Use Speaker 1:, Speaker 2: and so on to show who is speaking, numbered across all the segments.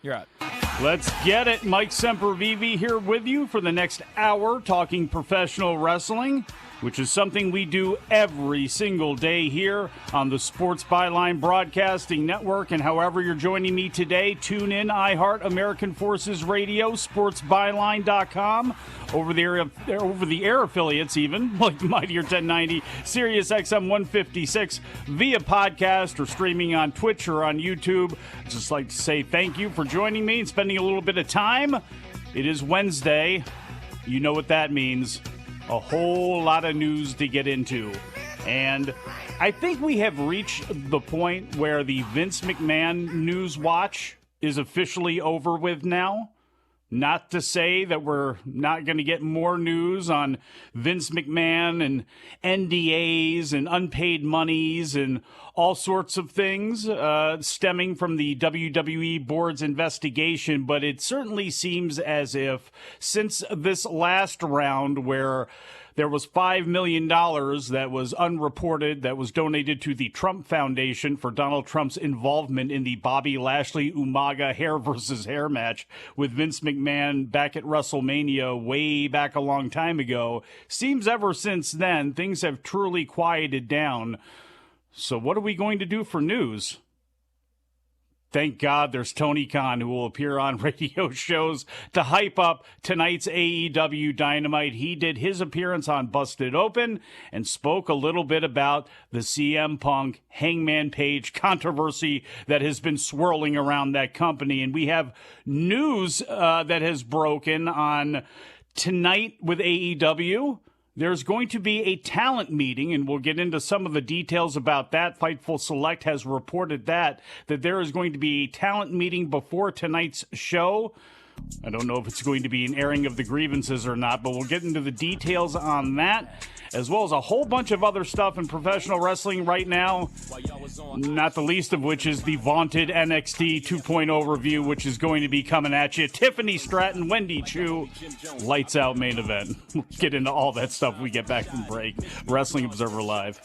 Speaker 1: You're out.
Speaker 2: Let's get it. Mike Sempervive here with you for the next hour talking professional wrestling, which is something we do every single day here on the Sports Byline Broadcasting Network. And however you're joining me today, tune in, iHeart, American Forces Radio, sportsbyline.com, over the air affiliates even, like Mightier 1090, Sirius XM 156, via podcast or streaming on Twitch or on YouTube. I'd just like to say thank you for joining me and spending a little bit of time. It is Wednesday. You know what that means. A whole lot of news to get into. And I think we have reached the point where the Vince McMahon news watch is officially over with now. Not to say that we're not going to get more news on Vince McMahon and NDAs and unpaid monies and all sorts of things stemming from the WWE board's investigation, but it certainly seems as if since this last round where there was $5 million that was unreported that was donated to the Trump Foundation for Donald Trump's involvement in the Bobby Lashley-Umaga hair versus hair match with Vince McMahon back at WrestleMania way back a long time ago. Seems ever since then, things have truly quieted down. So what are we going to do for news? Thank God there's Tony Khan, who will appear on radio shows to hype up tonight's AEW Dynamite. He did his appearance on Busted Open and spoke a little bit about the CM Punk Hangman Page controversy that has been swirling around that company. And we have news that has broken on tonight with AEW. There's going to be a talent meeting, and we'll get into some of the details about that. Fightful Select has reported that there is going to be a talent meeting before tonight's show. I don't know if it's going to be an airing of the grievances or not, but we'll get into the details on that, as well as a whole bunch of other stuff in professional wrestling right now, not the least of which is the vaunted NXT 2.0 review, which is going to be coming at you. Tiffany Stratton, Wendy Chu, lights out main event. We'll get into all that stuff when we get back from break. Wrestling Observer Live.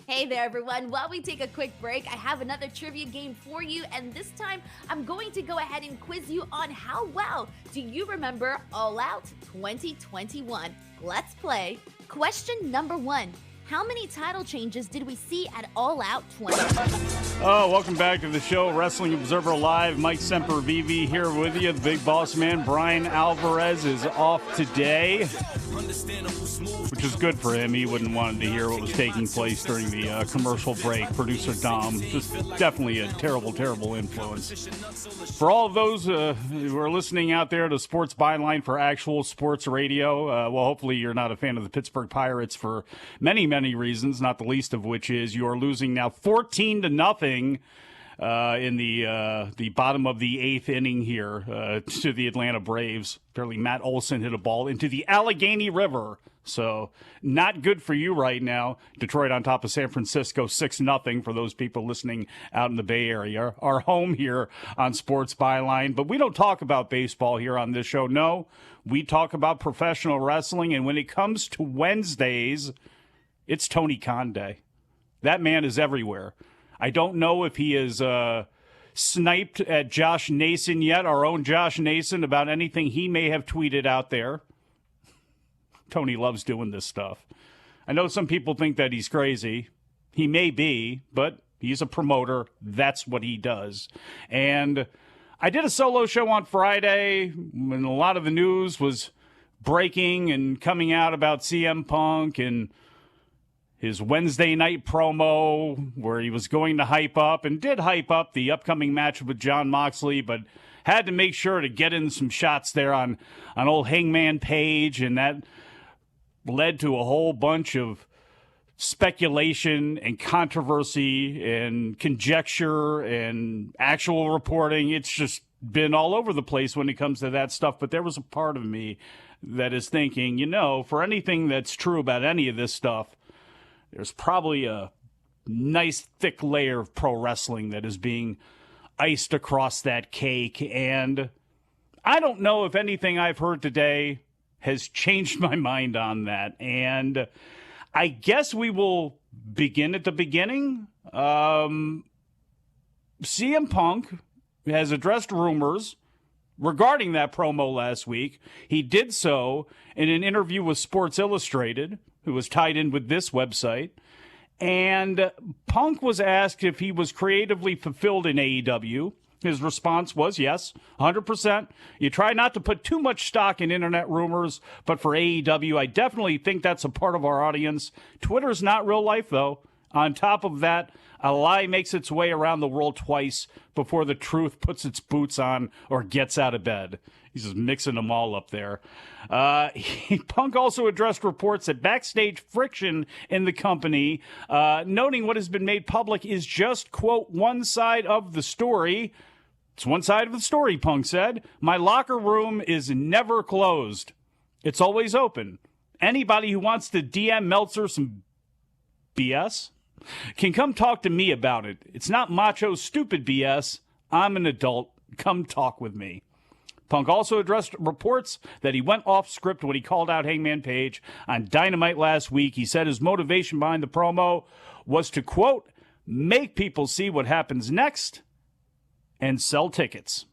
Speaker 1: Hey there, everyone. While we take a quick break, I have another trivia game for you, and this time I'm going to go ahead and quiz you on how well do you remember All Out 2021. Let's play. Question number 1. How many title changes did we see at All Out 2021?
Speaker 2: Oh, welcome back to the show, Wrestling Observer Live. Mike Sempervive here with you. The big boss man, Bryan Alvarez, is off today, which is good for him. He wouldn't want to hear what was taking place during the commercial break. Producer Dom, just definitely a terrible, terrible influence. For all of those who are listening out there to Sports Byline for actual sports radio, well, hopefully you're not a fan of the Pittsburgh Pirates for many reasons, not the least of which is you are losing now 14-0 in the bottom of the 8th inning here to the Atlanta Braves. Apparently Matt Olson hit a ball into the Allegheny River. So not good for you right now. Detroit on top of San Francisco 6-0 for those people listening out in the Bay Area. Our home here on Sports Byline. But we don't talk about baseball here on this show. No, we talk about professional wrestling. And when it comes to Wednesdays, it's Tony Khan Day. That man is everywhere. I don't know if he is sniped at Josh Nason yet, our own Josh Nason, about anything he may have tweeted out there. Tony loves doing this stuff. I know some people think that he's crazy. He may be, but he's a promoter. That's what he does. And I did a solo show on Friday when a lot of the news was breaking and coming out about CM Punk and his Wednesday night promo where he was going to hype up and did hype up the upcoming match with Jon Moxley, but had to make sure to get in some shots there on old Hangman Page, and that led to a whole bunch of speculation and controversy and conjecture and actual reporting. It's just been all over the place when it comes to that stuff, but there was a part of me that is thinking, for anything that's true about any of this stuff, there's probably a nice thick layer of pro wrestling that is being iced across that cake. And I don't know if anything I've heard today has changed my mind on that. And I guess we will begin at the beginning. CM Punk has addressed rumors regarding that promo last week. He did so in an interview with Sports Illustrated, who was tied in with this website. And Punk was asked if he was creatively fulfilled in AEW. His response was yes, 100%. You try not to put too much stock in internet rumors, but for AEW, I definitely think that's a part of our audience. Twitter's not real life, though. On top of that, a lie makes its way around the world twice before the truth puts its boots on or gets out of bed. He's just mixing them all up there. Punk also addressed reports that backstage friction in the company, noting what has been made public is just, quote, one side of the story. It's one side of the story, Punk said. My locker room is never closed. It's always open. Anybody who wants to DM Meltzer some BS can come talk to me about it. It's not macho stupid BS. I'm an adult. Come talk with me. Punk also addressed reports that he went off script when he called out Hangman Page on Dynamite last week. He said his motivation behind the promo was to, quote, make people see what happens next and sell tickets.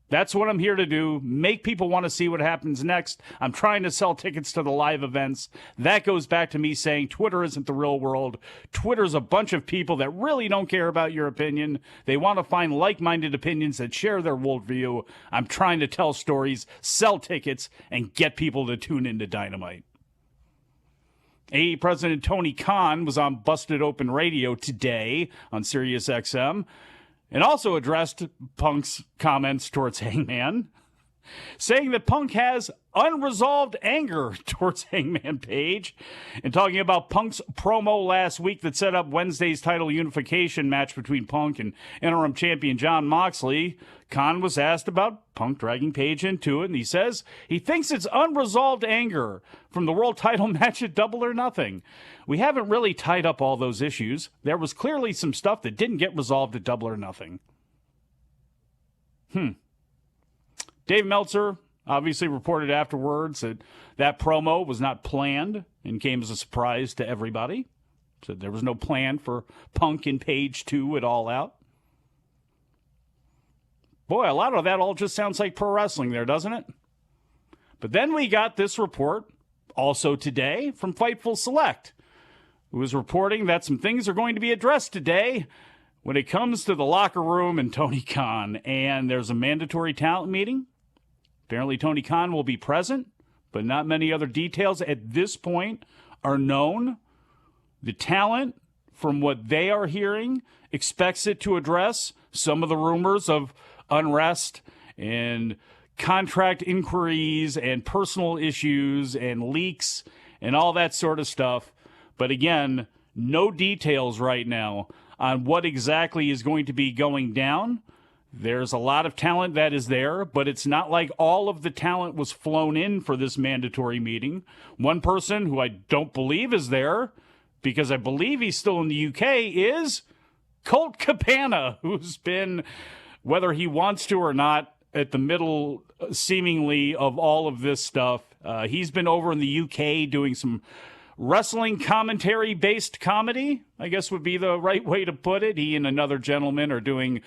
Speaker 2: That's what I'm here to do, make people want to see what happens next. I'm trying to sell tickets to the live events. That goes back to me saying Twitter isn't the real world. Twitter's a bunch of people that really don't care about your opinion. They want to find like-minded opinions that share their worldview. I'm trying to tell stories, sell tickets, and get people to tune into Dynamite. AE President Tony Khan was on Busted Open Radio today on Sirius XM, and also addressed Punk's comments towards Hangman, saying that Punk has unresolved anger towards Hangman Page, and talking about Punk's promo last week that set up Wednesday's title unification match between Punk and interim champion Jon Moxley. Khan was asked about Punk dragging Page into it, and he says he thinks it's unresolved anger from the world title match at Double or Nothing. We haven't really tied up all those issues. There was clearly some stuff that didn't get resolved at Double or Nothing. Dave Meltzer obviously reported afterwards that that promo was not planned and came as a surprise to everybody. So there was no plan for Punk and Page 2 at All Out. Boy, a lot of that all just sounds like pro wrestling there, doesn't it? But then we got this report, also today, from Fightful Select, who is reporting that some things are going to be addressed today when it comes to the locker room and Tony Khan. And there's a mandatory talent meeting. Apparently Tony Khan will be present, but not many other details at this point are known. The talent, from what they are hearing, expects it to address some of the rumors of unrest and contract inquiries and personal issues and leaks and all that sort of stuff. But again, no details right now on what exactly is going to be going down. There's a lot of talent that is there, but it's not like all of the talent was flown in for this mandatory meeting. One person who I don't believe is there, because I believe he's still in the UK, is Colt Cabana, who's been, whether he wants to or not, at the middle, seemingly, of all of this stuff. He's been over in the UK doing some wrestling commentary-based comedy, I guess would be the right way to put it. He and another gentleman are doing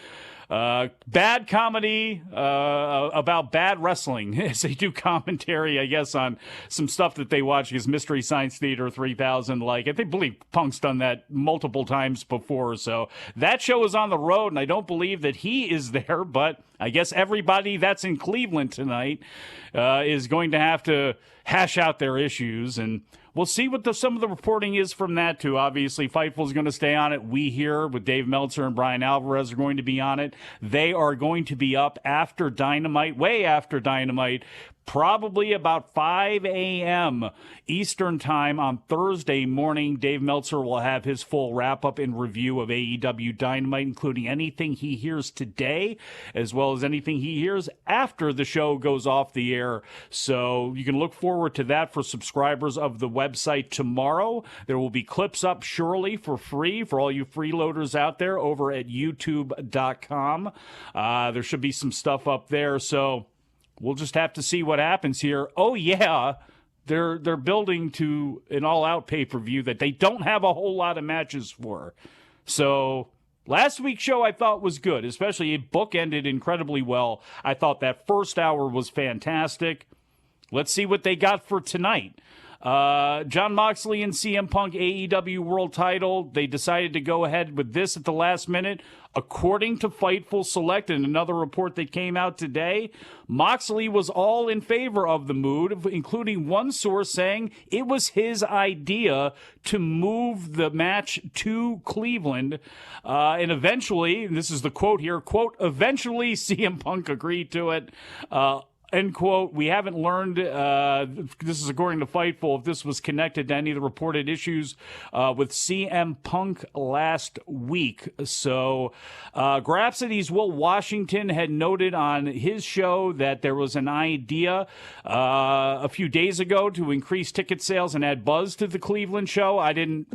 Speaker 2: bad comedy about bad wrestling as they do commentary, I guess, on some stuff that they watch, because Mystery Science Theater 3000, I believe Punk's done that multiple times before. So that show is on the road, and I don't believe that he is there, but I guess everybody that's in Cleveland tonight is going to have to hash out their issues, and we'll see what some of the reporting is from that, too. Obviously, Fightful is going to stay on it. We here with Dave Meltzer and Bryan Alvarez are going to be on it. They are going to be up after Dynamite, way after Dynamite, probably about 5 a.m. Eastern time on Thursday morning. Dave Meltzer will have his full wrap-up and review of AEW Dynamite, including anything he hears today, as well as anything he hears after the show goes off the air. So you can look forward to that for subscribers of the website tomorrow. There will be clips up surely for free for all you freeloaders out there over at youtube.com. There should be some stuff up there, so we'll just have to see what happens here. Oh, yeah, they're building to an all-out pay-per-view that they don't have a whole lot of matches for. So last week's show I thought was good, especially it bookended incredibly well. I thought that first hour was fantastic. Let's see what they got for tonight. Jon Moxley and CM Punk AEW World Title. They decided to go ahead with this at the last minute. According to Fightful Select and another report that came out today, Moxley was all in favor of the move, including one source saying it was his idea to move the match to Cleveland. And eventually, and this is the quote here, quote, eventually CM Punk agreed to it. End quote. We haven't learned, this is according to Fightful, if this was connected to any of the reported issues with CM Punk last week. So Grapsity's Will Washington had noted on his show that there was an idea a few days ago to increase ticket sales and add buzz to the Cleveland show.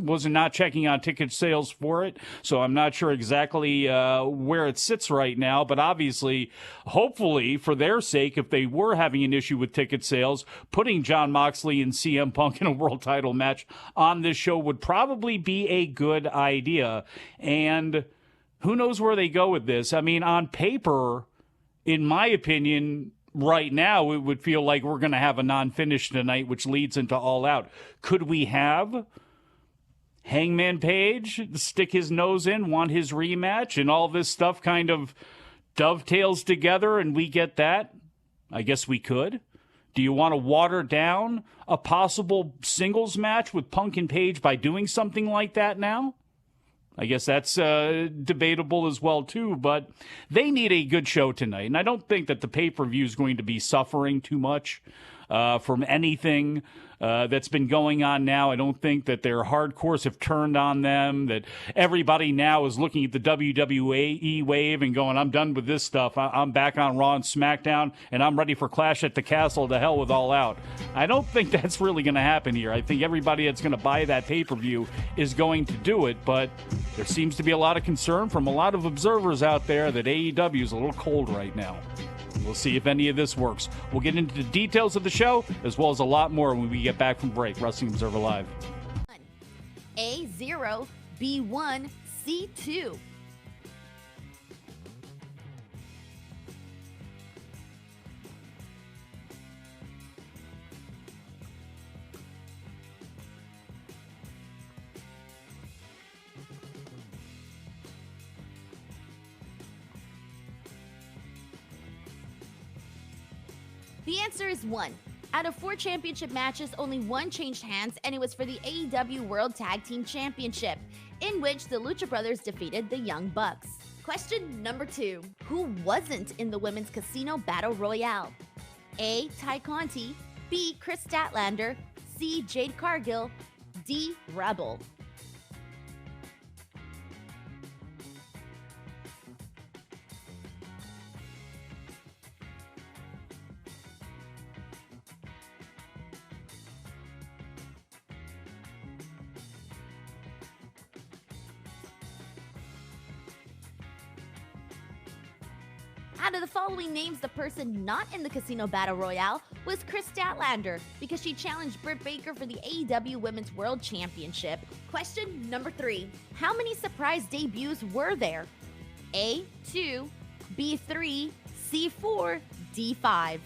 Speaker 2: Was not checking on ticket sales for it, so I'm not sure exactly where it sits right now. But obviously, hopefully, for their sake, if they were having an issue with ticket sales, putting Jon Moxley and CM Punk in a world title match on this show would probably be a good idea. And who knows where they go with this? I mean, on paper, in my opinion, right now, it would feel like we're going to have a non-finish tonight, which leads into All Out. Could we have Hangman Page stick his nose in, want his rematch, and all this stuff kind of dovetails together and we get that? I guess we could. Do you want to water down a possible singles match with Punk and Page by doing something like that now? I guess that's debatable as well, too, but they need a good show tonight. And I don't think that the pay-per-view is going to be suffering too much from anything that's been going on now. I don't think that their hardcores have turned on them, that everybody now is looking at the WWE wave and going, I'm done with this stuff. I'm back on Raw and SmackDown, and I'm ready for Clash at the Castle, to hell with All Out. I don't think that's really going to happen here. I think everybody that's going to buy that pay-per-view is going to do it, but there seems to be a lot of concern from a lot of observers out there that AEW is a little cold right now. We'll see if any of this works. We'll get into the details of the show, as well as a lot more when we get back from break. Wrestling Observer Live.
Speaker 1: AZ B0, B1, C2. The answer is 1. Out of 4 championship matches, only 1 changed hands, and it was for the AEW World Tag Team Championship, in which the Lucha Brothers defeated the Young Bucks. Question number 2. Who wasn't in the Women's Casino Battle Royale? A. Ty Conti, B. Chris Statlander, C. Jade Cargill, D. Rebel. Out of the following names, the person not in the Casino Battle Royale was Chris Statlander, because she challenged Britt Baker for the AEW Women's World Championship. Question number 3. How many surprise debuts were there? A. 2, B. 3, C. 4, D. 5.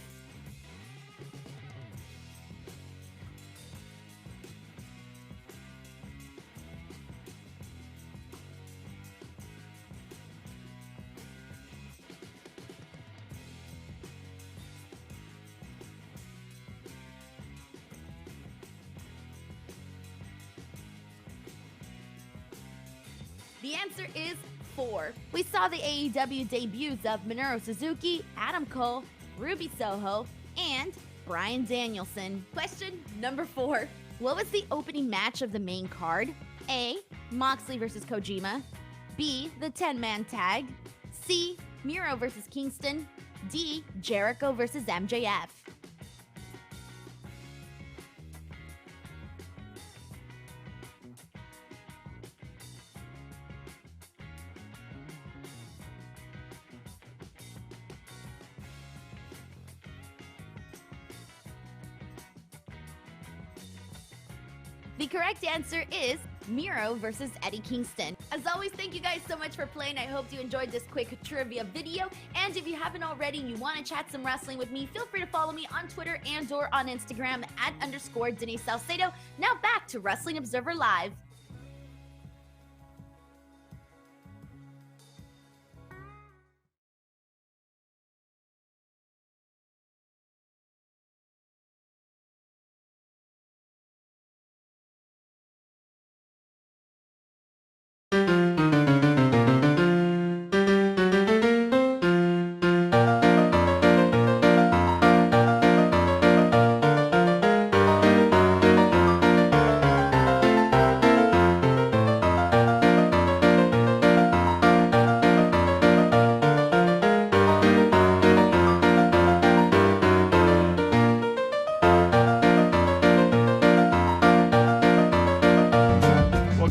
Speaker 1: The answer is 4. We saw the AEW debuts of Minoru Suzuki, Adam Cole, Ruby Soho, and Bryan Danielson. Question number 4. What was the opening match of the main card? A. Moxley vs. Kojima, B. The 10-man tag, C. Miro vs. Kingston, D. Jericho vs. MJF. The correct answer is Miro versus Eddie Kingston. As always, thank you guys so much for playing. I hope you enjoyed this quick trivia video. And if you haven't already and you want to chat some wrestling with me, feel free to follow me on Twitter and or on Instagram at _Denise Salcedo. Now back to Wrestling Observer Live.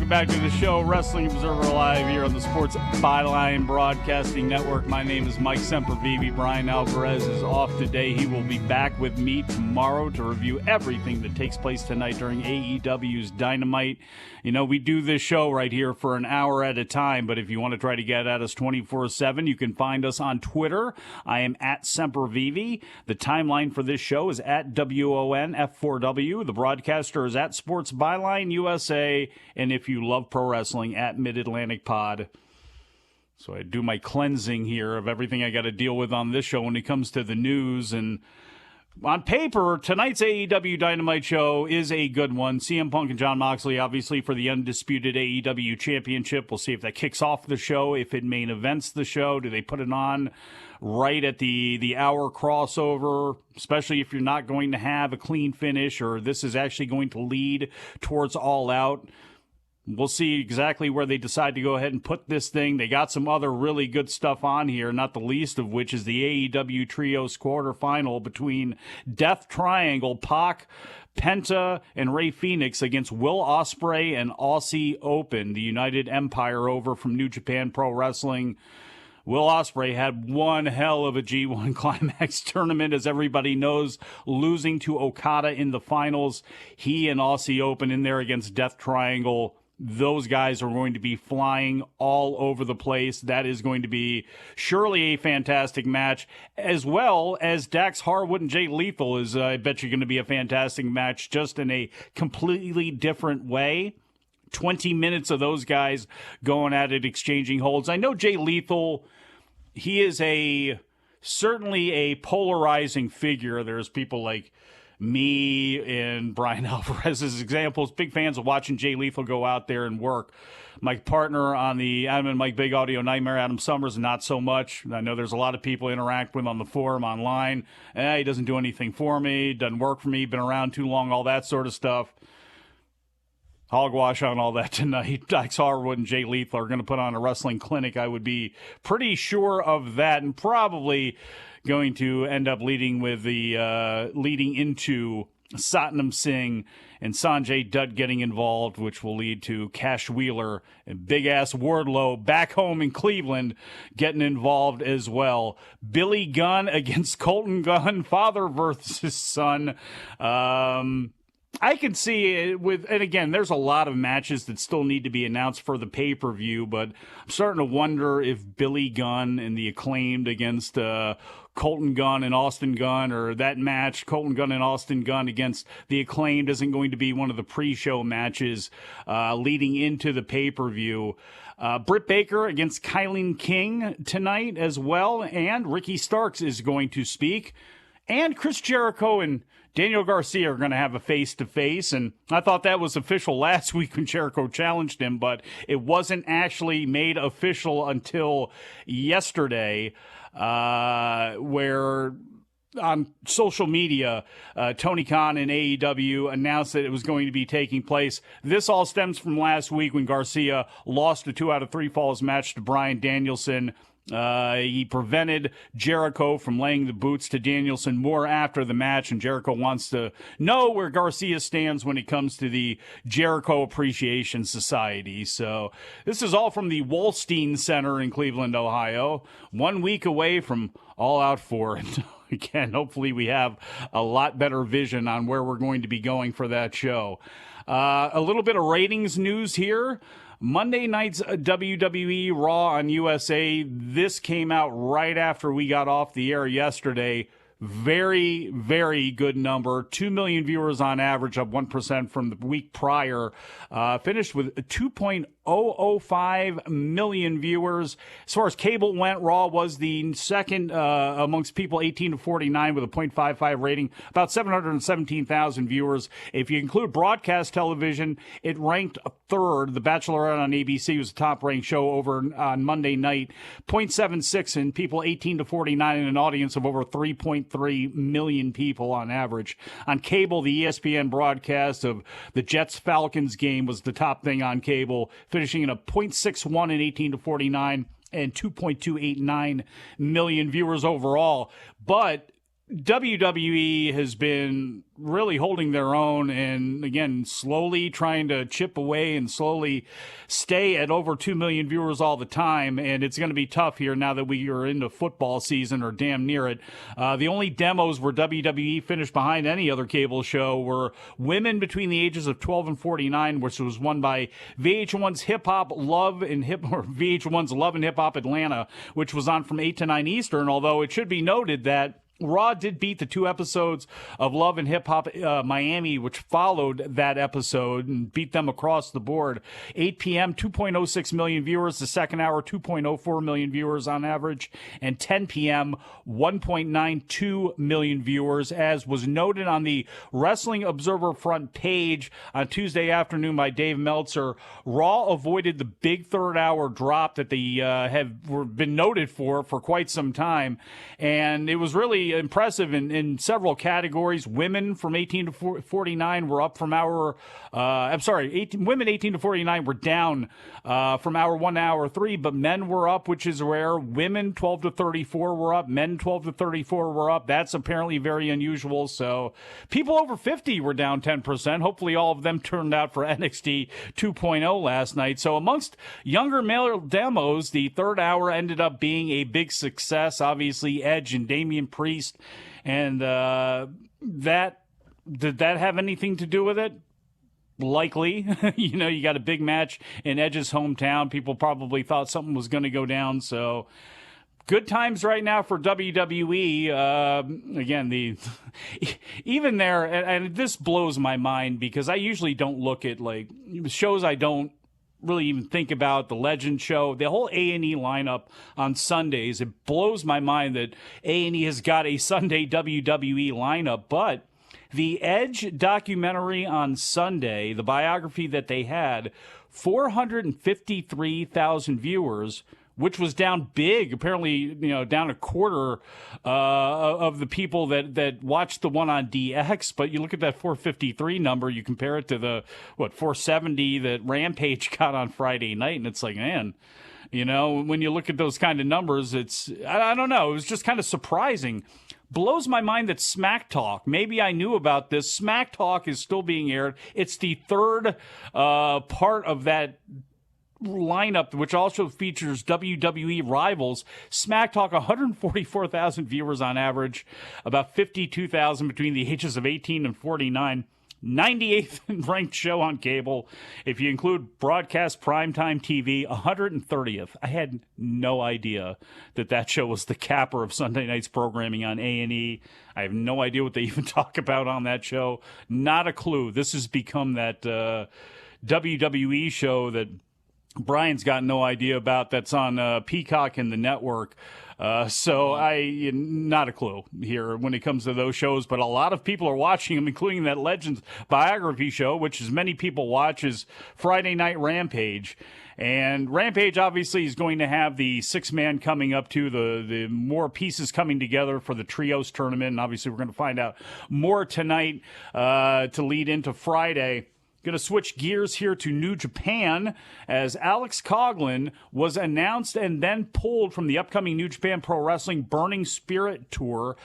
Speaker 2: Back to the show, Wrestling Observer Live here on the Sports Byline Broadcasting Network. My name is Mike Sempervive. Bryan Alvarez is off today. He will be back with me tomorrow to review everything that takes place tonight during AEW's Dynamite. You know, we do this show right here for an hour at a time, but if you want to try to get at us 24/7, you can find us on Twitter. I am at Sempervive. The timeline for this show is at WONF4W. The broadcaster is at Sports Byline USA. And if you love pro wrestling, at Mid-Atlantic Pod. So I do my cleansing here of everything I got to deal with on this show when it comes to the news. And on paper, tonight's AEW Dynamite show is a good one. CM Punk and Jon Moxley, obviously, for the undisputed AEW Championship. We'll see if that kicks off the show, if it main events the show. Do they put it on right at the hour crossover, especially if you're not going to have a clean finish, or this is actually going to lead towards All Out? We'll see exactly where they decide to go ahead and put this thing. They got some other really good stuff on here, not the least of which is the AEW Trios quarterfinal between Death Triangle, Pac, Penta, and Rey Fenix against Will Ospreay and Aussie Open, the United Empire over from New Japan Pro Wrestling. Will Ospreay had one hell of a G1 Climax tournament, as everybody knows, losing to Okada in the finals. He and Aussie Open in there against Death Triangle. those guys are going to be flying all over the place. That is going to be surely a fantastic match, as well as Dax Harwood and Jay Lethal is, I bet you, going to be a fantastic match, just in a completely different way. 20 minutes of those guys going at it, exchanging holds. I know Jay Lethal, he is certainly a polarizing figure. There's people like me and Bryan Alvarez as examples, big fans of watching Jay Lethal go out there and work. My partner on the Adam and Mike Big Audio Nightmare, Adam Summers, not so much. I know there's a lot of people interact with him on the forum online. He doesn't do anything for me, doesn't work for me, been around too long, all that sort of stuff. Hogwash on all that tonight. Dax Harwood and Jay Lethal are going to put on a wrestling clinic. I would be pretty sure of that, and probably going to end up leading into Satnam Singh and Sanjay Dutt getting involved, which will lead to Cash Wheeler and big-ass Wardlow back home in Cleveland getting involved as well. Billy Gunn against Colton Gunn, father versus son. I can see it and again, there's a lot of matches that still need to be announced for the pay-per-view, but I'm starting to wonder if Billy Gunn and the Acclaimed against Colton Gunn and Austin Gunn, or that match, Colton Gunn and Austin Gunn against the Acclaimed, isn't going to be one of the pre-show matches leading into the pay-per-view. Britt Baker against Kylie King tonight as well, and Ricky Starks is going to speak, and Chris Jericho and Daniel Garcia are going to have a face-to-face, and I thought that was official last week when Jericho challenged him, but it wasn't actually made official until yesterday, where on social media, Tony Khan and AEW announced that it was going to be taking place. This all stems from last week when Garcia lost a 2 out of 3 falls match to Bryan Danielson. He prevented Jericho from laying the boots to Danielson more after the match, and Jericho wants to know where Garcia stands when it comes to the Jericho Appreciation Society. So this is all from the Wolstein Center in Cleveland, Ohio, 1 week away from All Out 4. Again, hopefully we have a lot better vision on where we're going to be going for that show. A little bit of ratings news here. Monday night's WWE Raw on USA. This came out right after we got off the air yesterday. Very, very good number. 2 million viewers on average, up 1% from the week prior. Finished with 2.005 million viewers. As far as cable went, Raw was the second amongst people 18 to 49 with a 0.55 rating, about 717,000 viewers. If you include broadcast television, it ranked third. The Bachelorette on ABC was the top-ranked show over on Monday night. 0.76 in people 18 to 49 and an audience of over 3.3 million people on average. On cable, the ESPN broadcast of the Jets-Falcons game was the top thing on cable, finishing in a 0.61 in 18 to 49 and 2.289 million viewers overall. But WWE has been really holding their own and, again, slowly trying to chip away and slowly stay at over 2 million viewers all the time. And it's going to be tough here now that we are into football season or damn near it. The only demos where WWE finished behind any other cable show were women between the ages of 12 and 49, which was won by VH1's VH1's Love and Hip Hop Atlanta, which was on from 8 to 9 Eastern, although it should be noted that Raw did beat the 2 episodes of Love and Hip Hop Miami, which followed that episode, and beat them across the board. 8 p.m., 2.06 million viewers. The second hour, 2.04 million viewers on average. And 10 p.m., 1.92 million viewers. As was noted on the Wrestling Observer front page on Tuesday afternoon by Dave Meltzer, Raw avoided the big third-hour drop that they have been noted for quite some time. And it was really impressive in several categories. Women from 18 to 49 were up from women 18 to 49 were down from hour 1 to hour 3, but men were up, which is rare. Women 12 to 34 were up. Men 12 to 34 were up. That's apparently very unusual. So people over 50 were down 10%. Hopefully all of them turned out for NXT 2.0 last night. So amongst younger male demos, the third hour ended up being a big success. Obviously, Edge and Damian Priest. And did that have anything to do with it? likely. You got a big match in Edge's hometown. People probably thought something was going to go down. So good times right now for WWE. Again, even there, and this blows my mind because I usually don't look at like shows I don't really even think about. The Legend show, the whole A&E lineup on Sundays. It blows my mind that A&E has got a Sunday WWE lineup, but the Edge documentary on Sunday, the biography that they had, 453,000 viewers, which was down big. Apparently, down a quarter of the people that watched the one on DX. But you look at that 453 number, you compare it to the 470 that Rampage got on Friday night, and it's like, man, when you look at those kind of numbers, I don't know. It was just kind of surprising. Blows my mind that Smack Talk, maybe I knew about this. Smack Talk is still being aired. It's the third part of that lineup, which also features WWE rivals. Smack Talk, 144,000 viewers on average, about 52,000 between the ages of 18 and 49. 98th ranked show on cable. If you include broadcast primetime TV, 130th. I had no idea that show was the capper of Sunday night's programming on A&E. I have no idea what they even talk about on that show. Not a clue. This has become that WWE show that Bryan's got no idea about, that's on Peacock and the network. So not a clue here when it comes to those shows, but a lot of people are watching them, including that Legends biography show, which as many people watch is Friday Night Rampage. And Rampage obviously is going to have the 6-man coming up to the more pieces coming together for the trios tournament. And obviously we're going to find out more tonight to lead into Friday. Going to switch gears here to New Japan as Alex Coughlin was announced and then pulled from the upcoming New Japan Pro Wrestling Burning Spirit Tour,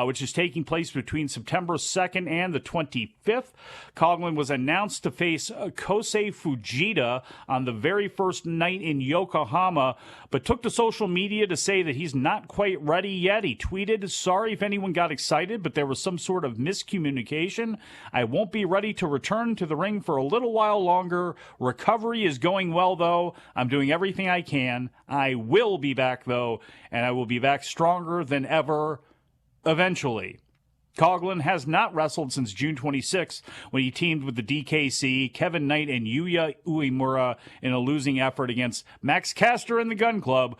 Speaker 2: which is taking place between September 2nd and the 25th. Coughlin was announced to face Kosei Fujita on the very first night in Yokohama, but took to social media to say that he's not quite ready yet. He tweeted, "Sorry if anyone got excited, but there was some sort of miscommunication. I won't be ready to return to the ring for a little while longer. Recovery is going well, though. I'm doing everything I can. I will be back, though, and I will be back stronger than ever eventually." Coughlin has not wrestled since June 26th when he teamed with the DKC, Kevin Knight, and Yuya Uemura in a losing effort against Max Caster and the Gun Club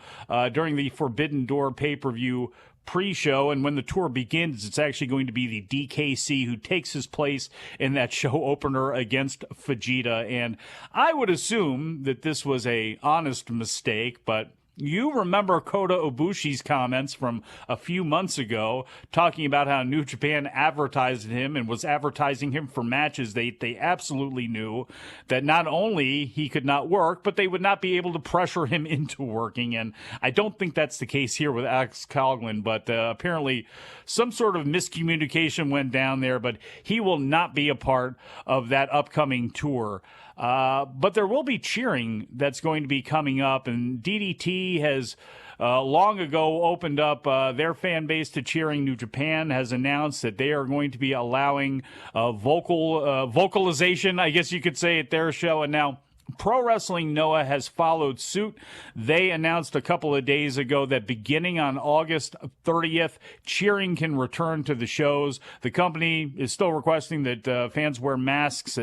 Speaker 2: during the Forbidden Door pay-per-view pre-show. And when the tour begins, it's actually going to be the DKC who takes his place in that show opener against Fujita. And I would assume that this was a honest mistake, but you remember Kota Ibushi's comments from a few months ago talking about how New Japan advertised him and was advertising him for matches they absolutely knew that not only he could not work, but they would not be able to pressure him into working. And I don't think that's the case here with Alex Coughlin, but apparently some sort of miscommunication went down there, but he will not be a part of that upcoming tour. But there will be cheering that's going to be coming up, and DDT has long ago opened up their fan base to cheering. New Japan has announced that they are going to be allowing vocalization, I guess you could say, at their show. And now Pro Wrestling Noah has followed suit. They announced a couple of days ago that beginning on August 30th, cheering can return to the shows. The company is still requesting that fans wear masks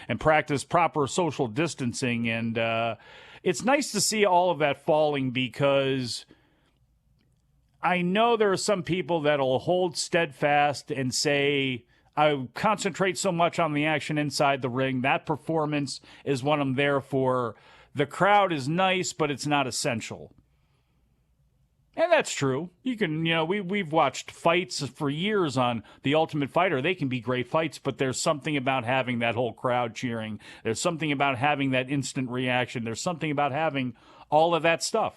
Speaker 2: and practice proper social distancing. And it's nice to see all of that falling, because I know there are some people that will hold steadfast and say, I concentrate so much on the action inside the ring. That performance is what I'm there for. The crowd is nice, but it's not essential. And that's true. You can, we've watched fights for years on The Ultimate Fighter. They can be great fights, but there's something about having that whole crowd cheering. There's something about having that instant reaction. There's something about having all of that stuff.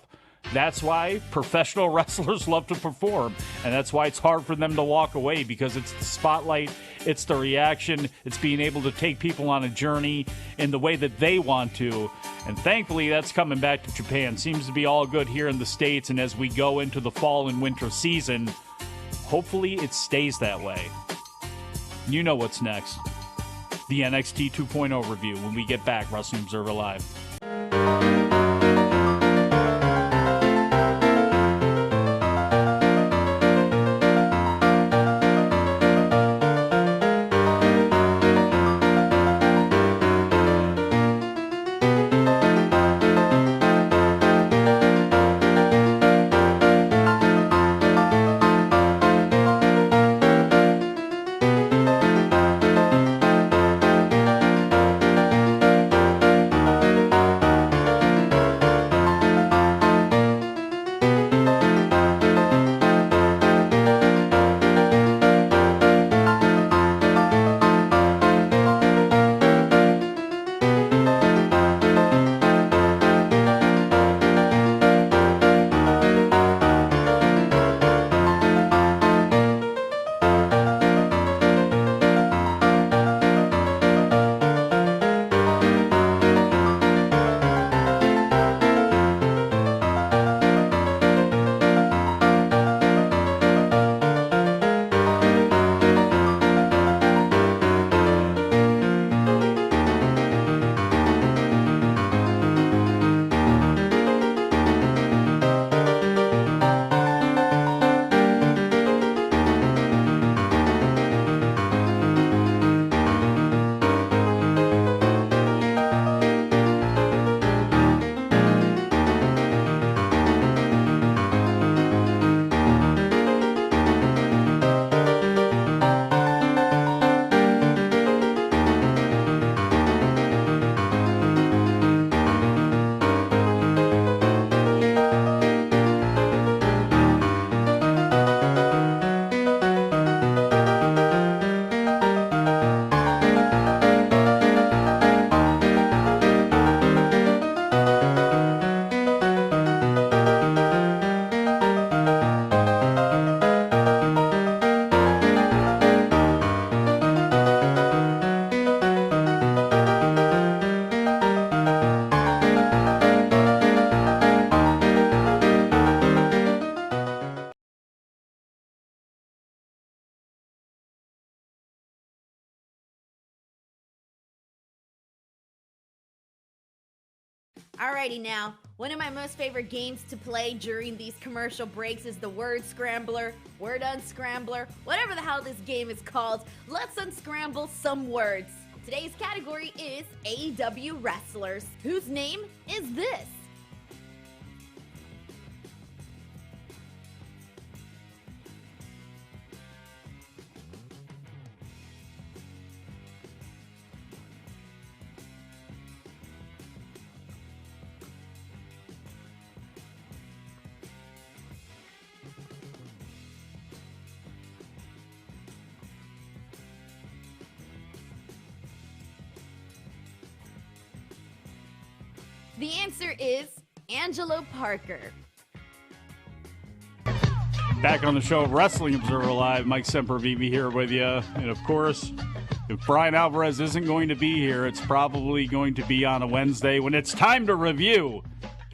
Speaker 2: That's why professional wrestlers love to perform, and that's why it's hard for them to walk away, because it's the spotlight, it's the reaction, it's being able to take people on a journey in the way that they want to. And thankfully, that's coming back to Japan. Seems to be all good here in the States, and as we go into the fall and winter season, hopefully it stays that way. You know what's next. the NXT 2.0 review when we get back. Wrestling Observer Live.
Speaker 1: Alrighty now, one of my most favorite games to play during these commercial breaks is the word scrambler, word unscrambler, whatever the hell this game is called. Let's unscramble some words. Today's category is AEW wrestlers. Whose name is this? The answer is Angelo Parker.
Speaker 2: Back on the show, Wrestling Observer Live. Mike Sempervive here with you. And of course, if Bryan Alvarez isn't going to be here, it's probably going to be on a Wednesday when it's time to review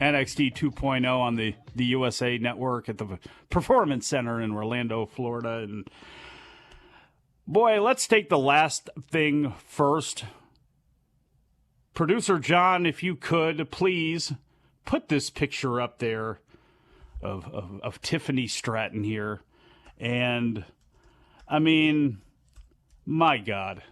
Speaker 2: NXT 2.0 on the USA Network at the Performance Center in Orlando, Florida. And boy, let's take the last thing first. Producer John, if you could, please put this picture up there of Tiffany Stratton here. And, I mean, my God,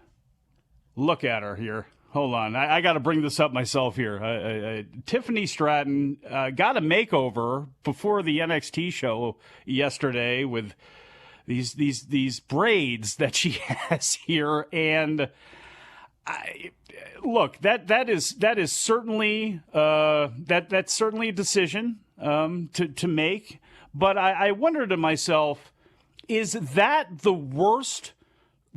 Speaker 2: look at her here. Hold on. I got to bring this up myself here. Tiffany Stratton got a makeover before the NXT show yesterday with these braids that she has here. And look, that is certainly that's certainly a decision to make. But I wonder to myself, is that the worst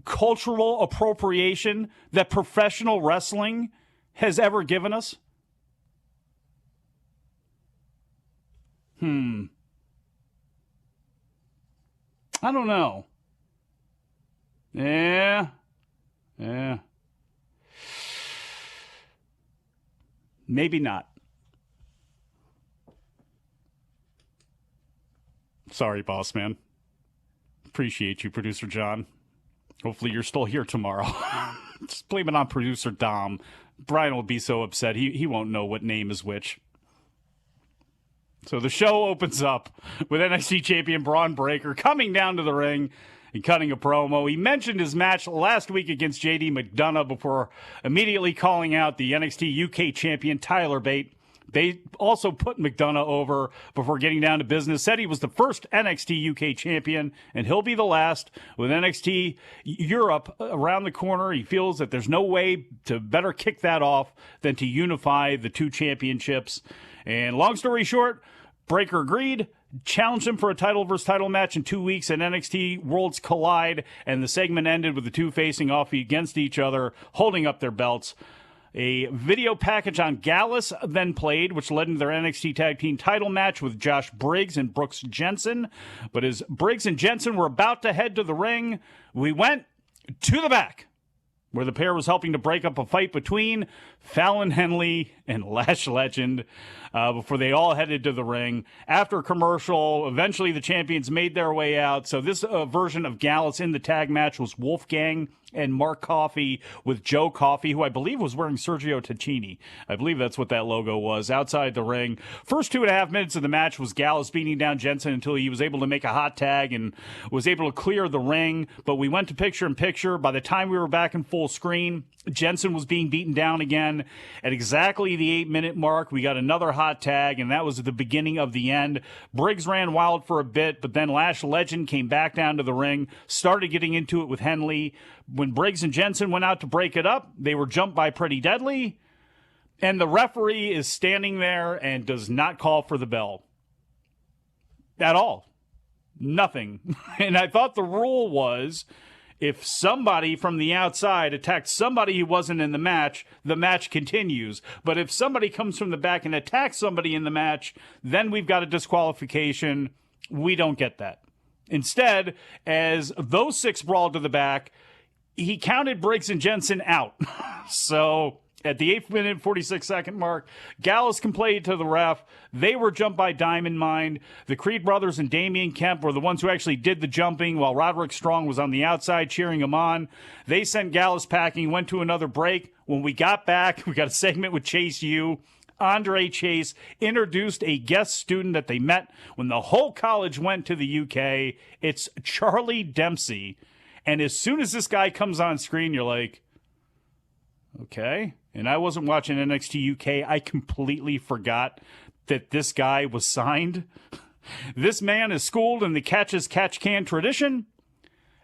Speaker 2: cultural appropriation that professional wrestling has ever given us? I don't know. Yeah. Maybe not. Sorry, boss man. Appreciate you, Producer John. Hopefully you're still here tomorrow. Just blame it on producer Dom. Bryan will be so upset. He won't know what name is which. So the show opens up with NXT champion Braun Breaker coming down to the ring and cutting a promo. He mentioned his match last week against JD McDonough before immediately calling out the NXT UK champion Tyler Bate. They also put McDonough over before getting down to business, said he was the first NXT UK champion, and he'll be the last. With NXT Europe around the corner, he feels that there's no way to better kick that off than to unify the two championships. And long story short, Breaker agreed, challenged him for a title versus title match in 2 weeks at NXT Worlds Collide, and the segment ended with the two facing off against each other, holding up their belts. A video package on Gallus then played, which led into their NXT Tag Team title match with Josh Briggs and Brooks Jensen. But as Briggs and Jensen were about to head to the ring, we went to the back, where the pair was helping to break up a fight between Fallon Henley and Lash Legend before they all headed to the ring. After a commercial, eventually the champions made their way out. So this version of Gallus in the tag match was Wolfgang and Mark Coffey with Joe Coffey, who I believe was wearing Sergio Tacchini. I believe that's what that logo was, outside the ring. First 2.5 minutes of the match was Gallus beating down Jensen until he was able to make a hot tag and was able to clear the ring. But we went to picture-in-picture. By the time we were back in full screen, Jensen was being beaten down again. At exactly the 8-minute mark, we got another hot tag, and that was at the beginning of the end. Briggs ran wild for a bit, but then Lash Legend came back down to the ring, started getting into it with Henley. When Briggs and Jensen went out to break it up, they were jumped by Pretty Deadly, and the referee is standing there and does not call for the bell. At all. Nothing. And I thought the rule was, if somebody from the outside attacked somebody who wasn't in the match continues. But if somebody comes from the back and attacks somebody in the match, then we've got a disqualification. We don't get that. Instead, as those six brawled to the back, he counted Briggs and Jensen out. So at the 8-minute, 46-second mark, Gallus complained to the ref. They were jumped by Diamond Mine. The Creed brothers and Damian Kemp were the ones who actually did the jumping, while Roderick Strong was on the outside cheering him on. They sent Gallus packing, went to another break. When we got back, we got a segment with Chase U. Andre Chase introduced a guest student that they met when the whole college went to the UK. It's Charlie Dempsey. And as soon as this guy comes on screen, you're like, okay. And I wasn't watching NXT UK. I completely forgot that this guy was signed. This man is schooled in the catch-as-catch-can tradition.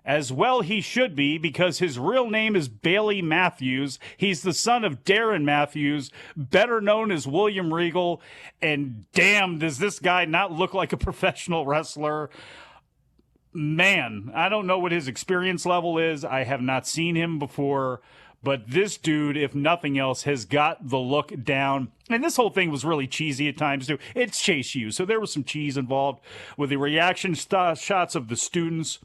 Speaker 2: As well he should be, because his real name is Bailey Matthews. He's the son of Darren Matthews, better known as William Regal. And damn, does this guy not look like a professional wrestler. Man, I don't know what his experience level is. I have not seen him before. But this dude, if nothing else, has got the look down. And this whole thing was really cheesy at times, too. It's Chase U, so there was some cheese involved with the reaction shots of the students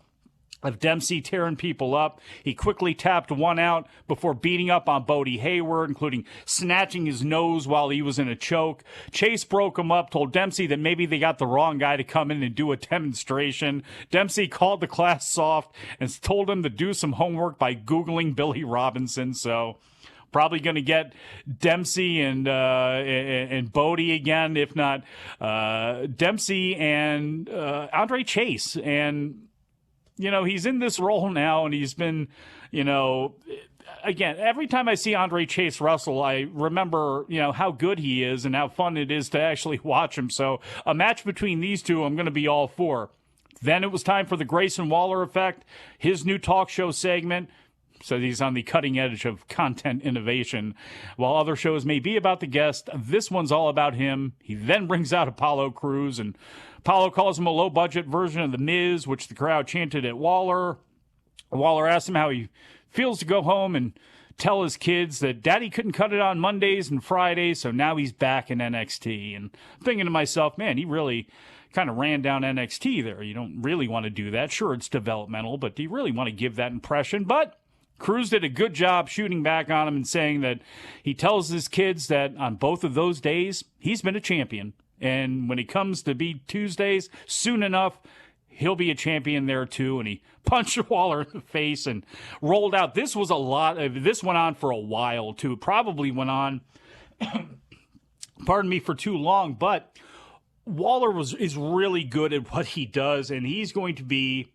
Speaker 2: of Dempsey tearing people up. He quickly tapped one out before beating up on Bodie Hayward, including snatching his nose while he was in a choke. Chase broke him up, told Dempsey that maybe they got the wrong guy to come in and do a demonstration. Dempsey called the class soft and told him to do some homework by Googling Billy Robinson. So probably going to get Dempsey and Bodie again, if not Dempsey and Andre Chase. And you know, he's in this role now, and he's been, you know, again, every time I see Andre Chase wrestle, I remember, you know, how good he is and how fun it is to actually watch him. So a match between these two, I'm going to be all for. Then it was time for the Grayson Waller Effect, his new talk show segment. So he's on the cutting edge of content innovation. While other shows may be about the guest, this one's all about him. He then brings out Apollo Crews, and Apollo calls him a low-budget version of The Miz, which the crowd chanted at Waller. Waller asked him how he feels to go home and tell his kids that Daddy couldn't cut it on Mondays and Fridays, so now he's back in NXT. And I'm thinking to myself, man, he really kind of ran down NXT there. You don't really want to do that. Sure, it's developmental, but do you really want to give that impression? But Crews did a good job shooting back on him and saying that he tells his kids that on both of those days, he's been a champion. And when it comes to be Tuesdays, soon enough, he'll be a champion there too. And he punched Waller in the face and rolled out. This went on for a while too. It probably went on, pardon me, for too long. But Waller is really good at what he does, and he's going to be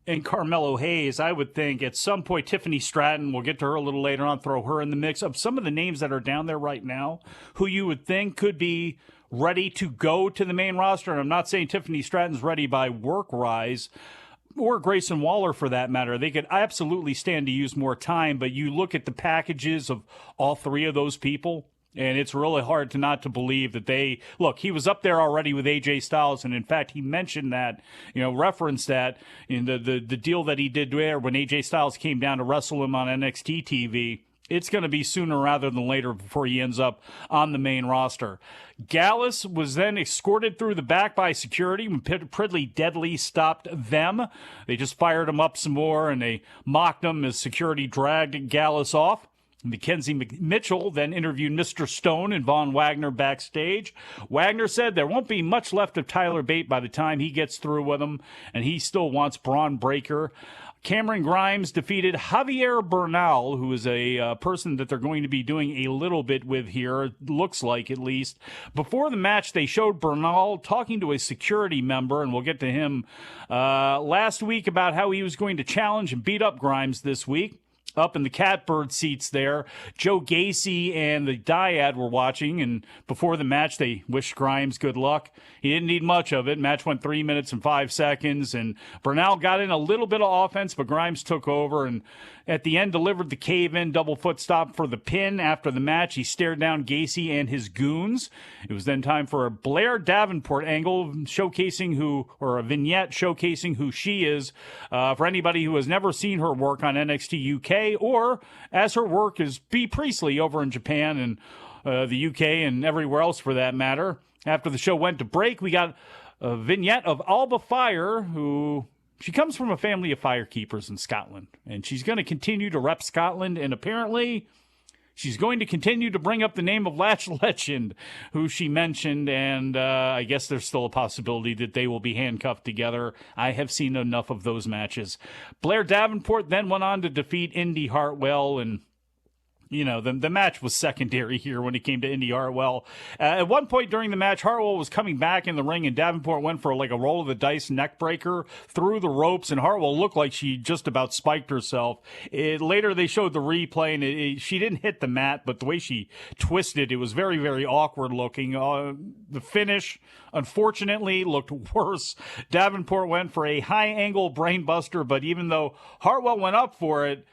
Speaker 2: and Carmelo Hayes, I would think, at some point, Tiffany Stratton, we'll get to her a little later on, throw her in the mix of some of the names that are down there right now who you would think could be ready to go to the main roster. And I'm not saying Tiffany Stratton's ready by work rise, or Grayson Waller for that matter. They could absolutely stand to use more time, but you look at the packages of all three of those people, and it's really hard not to believe that he was up there already with AJ Styles. And in fact, he mentioned that, referenced that in the deal that he did there when AJ Styles came down to wrestle him on NXT TV. It's going to be sooner rather than later before he ends up on the main roster. Gallus was then escorted through the back by security when Pridley Deadly stopped them. They just fired him up some more, and they mocked him as security dragged Gallus off. Mackenzie Mitchell then interviewed Mr. Stone and Von Wagner backstage. Wagner said there won't be much left of Tyler Bate by the time he gets through with him, and he still wants Braun Breaker. Cameron Grimes defeated Javier Bernal, who is a person that they're going to be doing a little bit with here, looks like at least. Before the match, they showed Bernal talking to a security member, and we'll get to him last week about how he was going to challenge and beat up Grimes this week. Up in the catbird seats there, Joe Gacy and the Dyad were watching, and before the match, they wished Grimes good luck. He didn't need much of it. Match went 3 minutes and 5 seconds, and Bernal got in a little bit of offense, but Grimes took over, and at the end delivered the cave-in double foot stop for the pin. After the match, he stared down Gacy and his goons. It was then time for a Blair Davenport angle a vignette showcasing who she is. For anybody who has never seen her work on NXT UK, or as her work is Bea Priestley over in Japan and the UK and everywhere else for that matter. After the show went to break, we got a vignette of Alba Fire, who... She comes from a family of firekeepers in Scotland, and she's going to continue to rep Scotland, and apparently she's going to continue to bring up the name of Lash Legend, who she mentioned, and I guess there's still a possibility that they will be handcuffed together. I have seen enough of those matches. Blair Davenport then went on to defeat Indy Hartwell, and the match was secondary here when it came to Indy Hartwell. At one point during the match, Hartwell was coming back in the ring, and Davenport went for a roll of the dice neck breaker through the ropes, and Hartwell looked like she just about spiked herself. Later, they showed the replay, and she didn't hit the mat, but the way she twisted, it was very, very awkward looking. The finish, unfortunately, looked worse. Davenport went for a high-angle brainbuster, but even though Hartwell went up for it,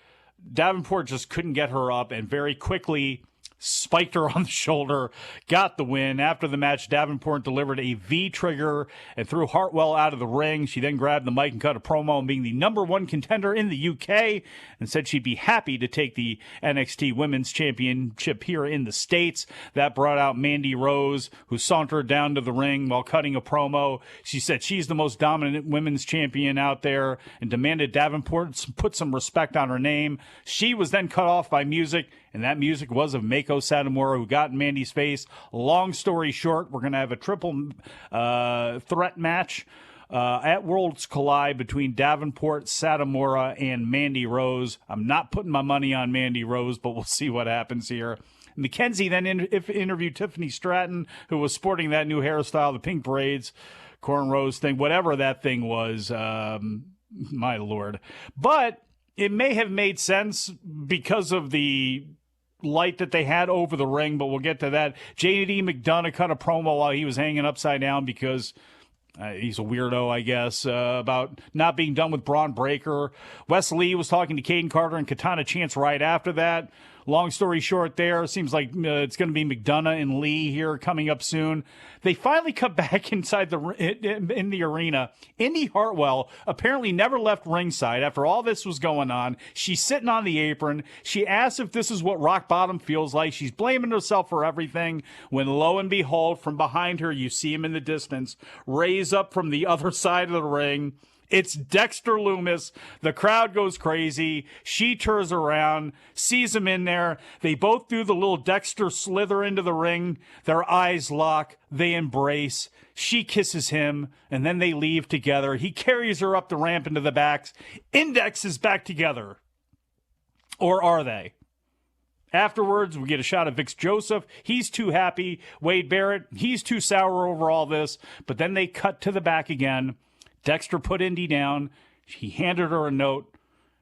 Speaker 2: Davenport just couldn't get her up and very quickly spiked her on the shoulder, got the win. After the match, Davenport delivered a V-trigger and threw Hartwell out of the ring. She then grabbed the mic and cut a promo on being the #1 contender in the UK and said she'd be happy to take the NXT Women's Championship here in the States. That brought out Mandy Rose, who sauntered down to the ring while cutting a promo. She said she's the most dominant women's champion out there and demanded Davenport put some respect on her name. She was then cut off by music, and that music was of Mako Satomura, who got in Mandy's face. Long story short, we're going to have a triple threat match at Worlds Collide between Davenport, Satomura, and Mandy Rose. I'm not putting my money on Mandy Rose, but we'll see what happens here. Mackenzie then interviewed Tiffany Stratton, who was sporting that new hairstyle, the pink braids, cornrows thing, whatever that thing was. My Lord. But it may have made sense because of the light that they had over the ring, but we'll get to that. J.D. McDonough cut a promo while he was hanging upside down because he's a weirdo, I guess, about not being done with Braun Breaker. Wes Lee was talking to Caden Carter and Katana Chance right after that. Long story short there, seems like it's going to be McDonough and Lee here coming up soon. They finally cut back inside in the arena. Indy Hartwell apparently never left ringside after all this was going on. She's sitting on the apron. She asks if this is what rock bottom feels like. She's blaming herself for everything when lo and behold, from behind her, you see him in the distance, raise up from the other side of the ring. It's Dexter Lumis. The crowd goes crazy. She turns around, sees him in there. They both do the little Dexter slither into the ring. Their eyes lock. They embrace. She kisses him, and then they leave together. He carries her up the ramp into the backs. Index is back together. Or are they? Afterwards, we get a shot of Vic Joseph. He's too happy. Wade Barrett, he's too sour over all this. But then they cut to the back again. Dexter put Indy down. He handed her a note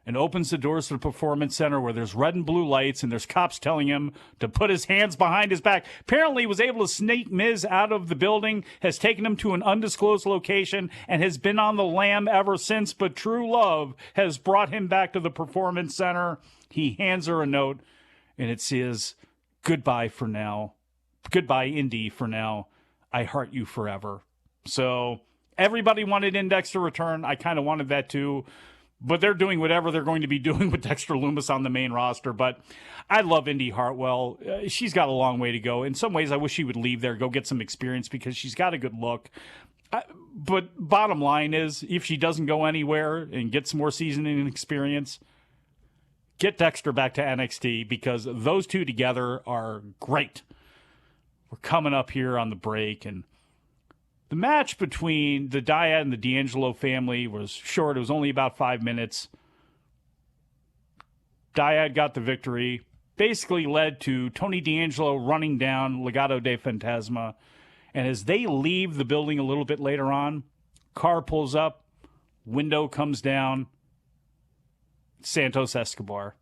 Speaker 2: and opens the doors to the Performance Center where there's red and blue lights and there's cops telling him to put his hands behind his back. Apparently, he was able to sneak Miz out of the building, has taken him to an undisclosed location, and has been on the lam ever since. But true love has brought him back to the Performance Center. He hands her a note, and it says, "Goodbye for now. Goodbye, Indy, for now. I heart you forever." So everybody wanted Index to return. I kind of wanted that too. But they're doing whatever they're going to be doing with Dexter Lumis on the main roster. But I love Indy Hartwell. She's got a long way to go. In some ways, I wish she would leave there, go get some experience, because she's got a good look. But bottom line is, if she doesn't go anywhere and get some more seasoning and experience, get Dexter back to NXT, because those two together are great. We're coming up here on the break, and the match between the Dyad and the D'Angelo family was short. It was only about 5 minutes. Dyad got the victory. Basically led to Tony D'Angelo running down Legado de Fantasma. And as they leave the building a little bit later on, car pulls up, window comes down. Santos Escobar.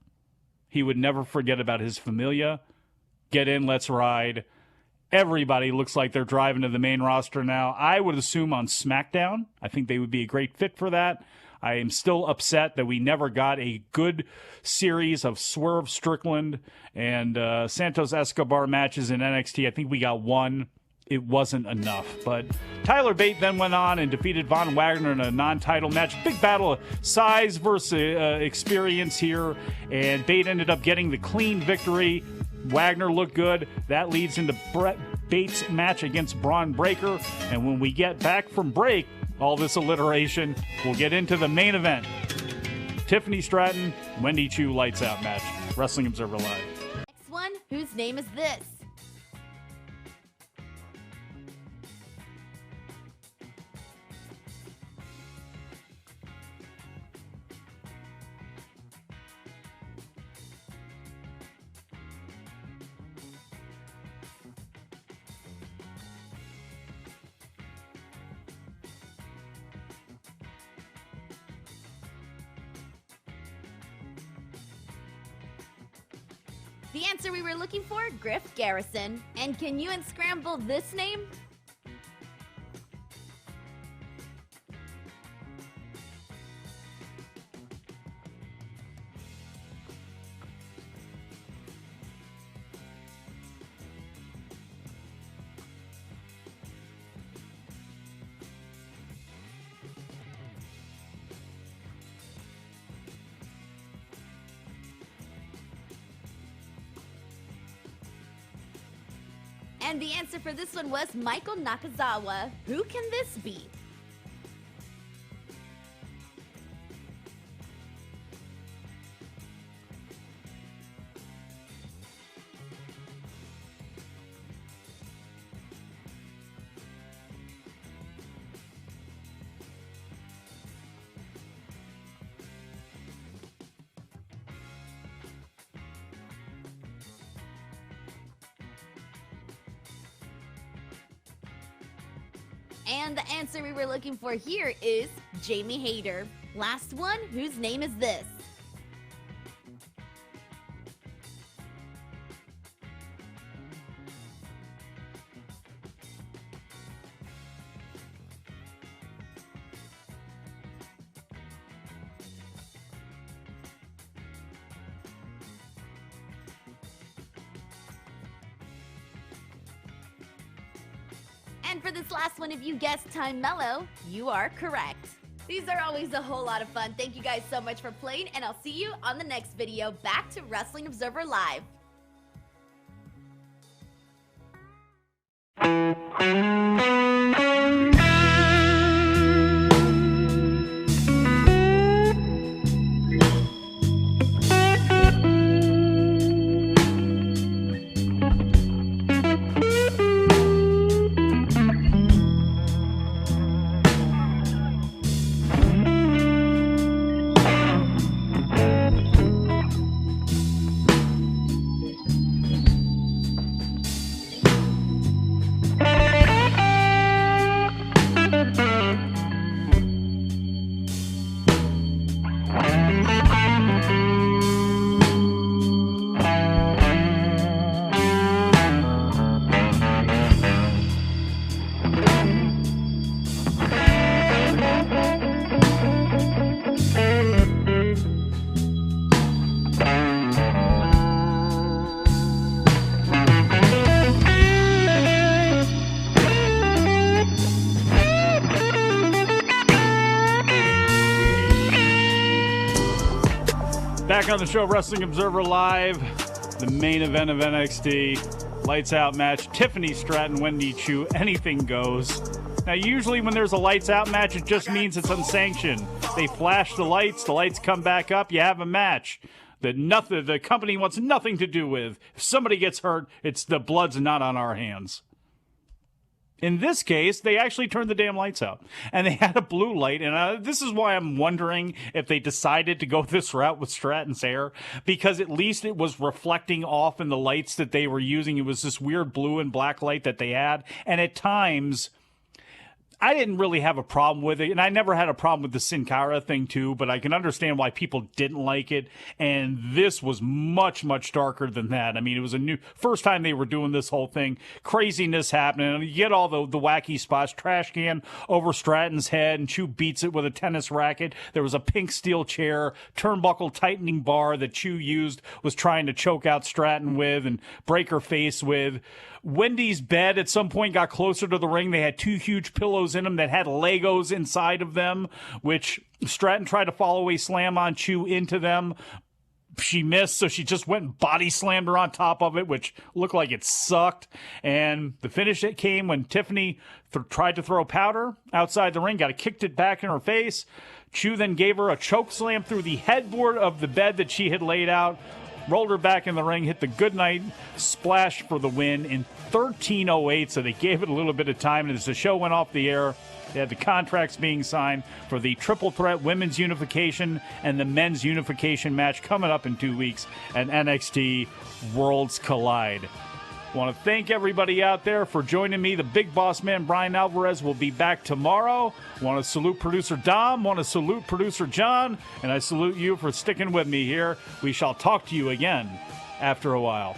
Speaker 2: He would never forget about his familia. Get in, let's ride. Everybody looks like they're driving to the main roster now. I would assume on SmackDown. I think they would be a great fit for that. I am still upset that we never got a good series of Swerve Strickland and Santos Escobar matches in NXT. I think we got one. It wasn't enough. But Tyler Bate then went on and defeated Von Wagner in a non-title match. Big battle of size versus experience here. And Bate ended up getting the clean victory. Wagner looked good. That leads into Brett Bates' match against Braun Breaker. And when we get back from break, all this alliteration, we'll get into the main event. Tiffany Stratton, Wendy Chu lights out match. Wrestling Observer Live.
Speaker 1: Next one, whose name is this? The answer we were looking for, Griff Garrison. And can you unscramble this name? And the answer for this one was Michael Nakazawa. Who can this be? And the answer we were looking for here is Jamie Hayter. Last one, whose name is this? And for this last one, if you guessed Time Mellow, you are correct. These are always a whole lot of fun. Thank you guys so much for playing, and I'll see you on the next video. Back to Wrestling Observer Live.
Speaker 2: Back on the show, Wrestling Observer Live, the main event of NXT. Lights out match, Tiffany Stratton, Wendy Chu, anything goes. Now, usually when there's a lights out match, it just means it's unsanctioned. They flash the lights come back up, you have a match that the company wants nothing to do with. If somebody gets hurt, it's the blood's not on our hands. In this case, they actually turned the damn lights out, and they had a blue light, and this is why I'm wondering if they decided to go this route with Stratton's hair, because at least it was reflecting off in the lights that they were using. It was this weird blue and black light that they had, and at times, I didn't really have a problem with it, and I never had a problem with the Sin Cara thing too, but I can understand why people didn't like it, and this was much, much darker than that. I mean, it was first time they were doing this whole thing, craziness happening, and you get all the wacky spots, trash can over Stratton's head, and Chu beats it with a tennis racket. There was a pink steel chair, turnbuckle tightening bar that Chu was trying to choke out Stratton with and break her face with. Wendy's bed at some point got closer to the ring. They had two huge pillows in them that had Legos inside of them, which Stratton tried to follow a slam on Chu into them. She missed, so she just went and body slammed her on top of it, which looked like it sucked. And the finish that came when Tiffany tried to throw powder outside the ring, kicked it back in her face. Chu then gave her a choke slam through the headboard of the bed that she had laid out, rolled her back in the ring, hit the goodnight splash for the win in 13:08, so they gave it a little bit of time. And as the show went off the air, they had the contracts being signed for the triple threat women's unification and the men's unification match coming up in 2 weeks at NXT Worlds Collide. I want to thank everybody out there for joining me. The big boss man, Bryan Alvarez, will be back tomorrow. I want to salute producer Dom, want to salute producer John, and I salute you for sticking with me here. We shall talk to you again after a while.